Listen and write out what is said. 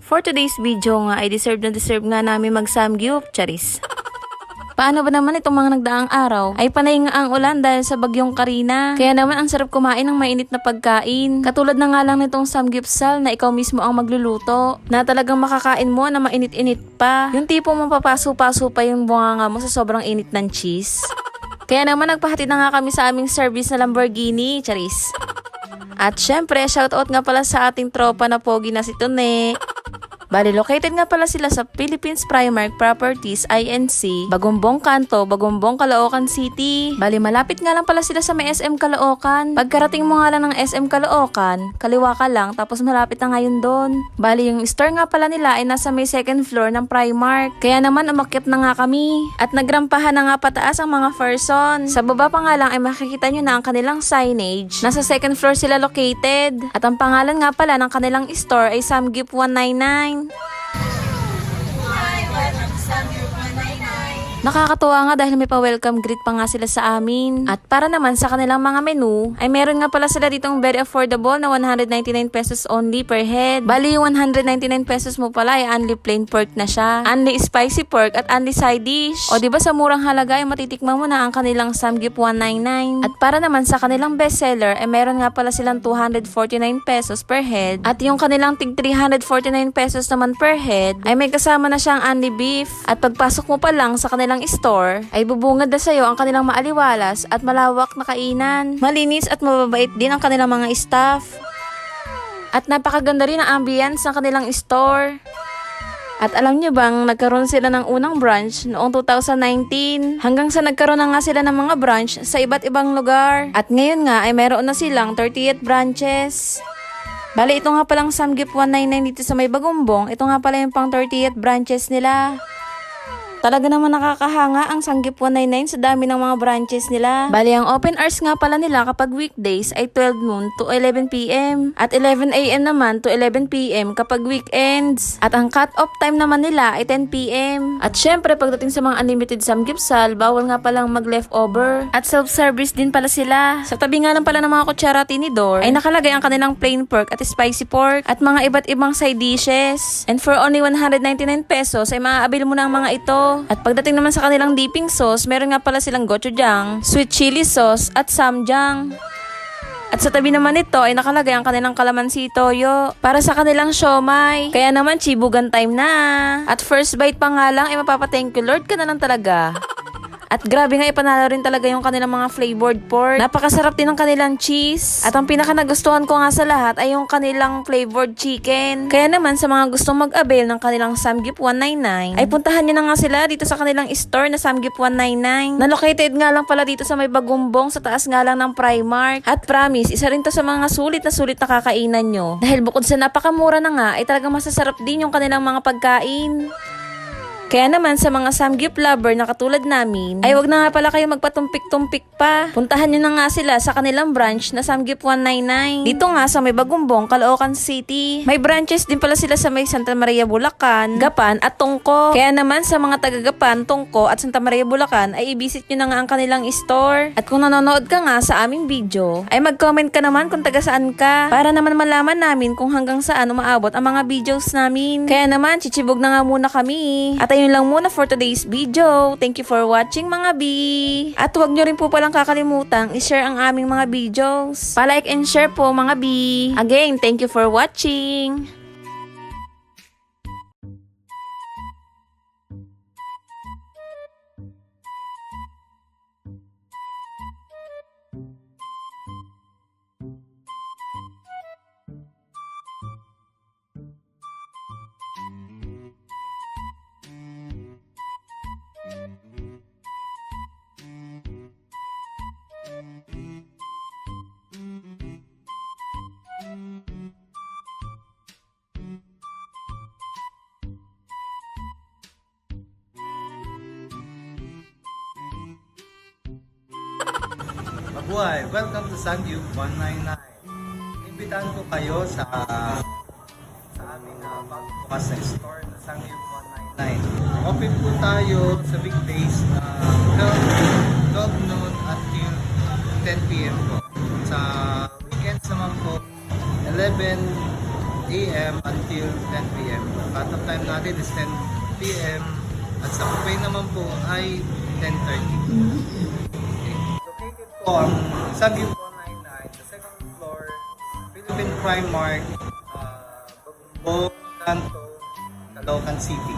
For today's video nga ay deserve nga namin mag-samgyup, charis. Paano ba naman itong mga nagdaang araw? Ay panay nga ang ulan dahil sa bagyong Karina. Kaya naman ang sarap kumain ng mainit na pagkain. Katulad na nga lang nitong samgyupsal na ikaw mismo ang magluluto. Na talagang makakain mo na mainit-init pa. Yung tipo mapapaso-paso pa yung bunganga mo sa sobrang init ng cheese. Kaya naman nagpahatid na nga kami sa aming service na Lamborghini, charis. At syempre, shoutout nga pala sa ating tropa na pogi na si Tone. Bali, located nga pala sila sa Philippines Primark Properties, INC, Bagumbong Kanto, Bagumbong, Caloocan City. Bali, malapit nga lang pala sila sa may SM Caloocan. Pagkarating mo nga lang ng SM Caloocan, kaliwa ka lang, tapos malapit na ngayon doon. Bali, yung store nga pala nila ay nasa may second floor ng Primark. Kaya naman, umakyat na nga kami. At nagrampahan na nga pataas ang mga person. Sa baba pa nga lang ay makikita nyo na ang kanilang signage. Nasa second floor sila located. At ang pangalan nga pala ng kanilang store ay Samgyup 199. Nakakatuwa nga dahil may pa-welcome greet pa nga sila sa amin. At para naman sa kanilang mga menu, ay meron nga pala sila ditong very affordable na 199 pesos only per head. Bali, yung 199 pesos mo pala ay only plain pork na siya. Only spicy pork at only side dish. O diba sa murang halaga ay matitikman mo na ang kanilang Samgyup 199. At para naman sa kanilang bestseller, ay meron nga pala silang 249 pesos per head. At yung kanilang tig 349 pesos naman per head, ay may kasama na siyang only beef. At pagpasok mo pa lang sa kanilang store, ay bubungad na sa'yo ang kanilang maaliwalas at malawak na kainan. Malinis at mababait din ang kanilang mga staff. At napakaganda rin ang ambience ng kanilang store. At alam nyo bang, nagkaroon sila ng unang branch noong 2019 hanggang sa nagkaroon na nga sila ng mga branch sa iba't ibang lugar. At ngayon nga ay meron na silang 38 branches. Bali, ito nga palang Samgyup 199 dito sa may Bagumbong. Ito nga pala yung pang 38 branches nila. Talaga naman nakakahanga ang Samgyup 199 sa dami ng mga branches nila. Bali, ang open hours nga pala nila kapag weekdays ay 12 noon to 11 p.m. At 11 a.m. naman to 11 p.m. kapag weekends. At ang cut-off time naman nila ay 10 p.m. At syempre, pagdating sa mga unlimited samgyupsal, bawal nga palang mag-leftover. At self-service din pala sila. Sa tabi nga lang pala ng mga kutsara tinidor, ay nakalagay ang kanilang plain pork at spicy pork at mga iba't ibang side dishes. And for only 199 pesos ay maaabil mo na ang mga ito. At pagdating naman sa kanilang dipping sauce, meron nga pala silang gochujang, sweet chili sauce, at samjang. At sa tabi naman nito ay nakalagay ang kanilang kalamansi toyo para sa kanilang siomai. Kaya naman chibugan time na. At first bite pa nga lang ay mapapa-thank you Lord ka na lang talaga. At grabe nga, ipanalo rin talaga yung kanilang mga flavored pork. Napakasarap din ng kanilang cheese. At ang pinaka nagustuhan ko nga sa lahat ay yung kanilang flavored chicken. Kaya naman sa mga gustong mag-avail ng kanilang Samgyup 199, ay puntahan nyo na nga sila dito sa kanilang store na Samgyup 199. Na located nga lang pala dito sa may Bagumbong sa taas nga lang ng Primark. At promise, isa rin to sa mga sulit na kakainan nyo. Dahil bukod sa napakamura na nga, ay talagang masasarap din yung kanilang mga pagkain. Kaya naman sa mga Samgyup lover na katulad namin, ay wag na nga pala kayo magpatumpik-tumpik pa. Puntahan nyo na nga sila sa kanilang branch na Samgyup 199. Dito nga sa may Bagumbong, Caloocan City. May branches din pala sila sa may Santa Maria, Bulacan, Gapan at Tongko. Kaya naman sa mga taga Gapan, Tongko at Santa Maria, Bulacan ay i-visit nyo na nga ang kanilang store. At kung nanonood ka nga sa aming video, ay mag-comment ka naman kung taga saan ka para naman malaman namin kung hanggang saan umaabot ang mga videos namin. Kaya naman, chichibog na nga muna kami. At ayun lang muna for today's video. Thank you for watching mga B. At huwag nyo rin po palang kakalimutang i-share ang aming mga videos. Pa-like and share po mga B. Again, thank you for watching. Mabuhay! Welcome to Samgyup 199. Imbitahan ko kayo sa aming bukas na store na Samgyup 199. Open po tayo sa weekdays na 12 noon until 10 p.m. po. Sa weekends naman po, 11 a.m. until 10 p.m. Cut-off time natin is 10 p.m. At sa buffet naman po ay 10:30. Okay. Located po ang Samgyup 199, the second floor, Philippine Primark, Bagumbong, Canto, Caloocan City.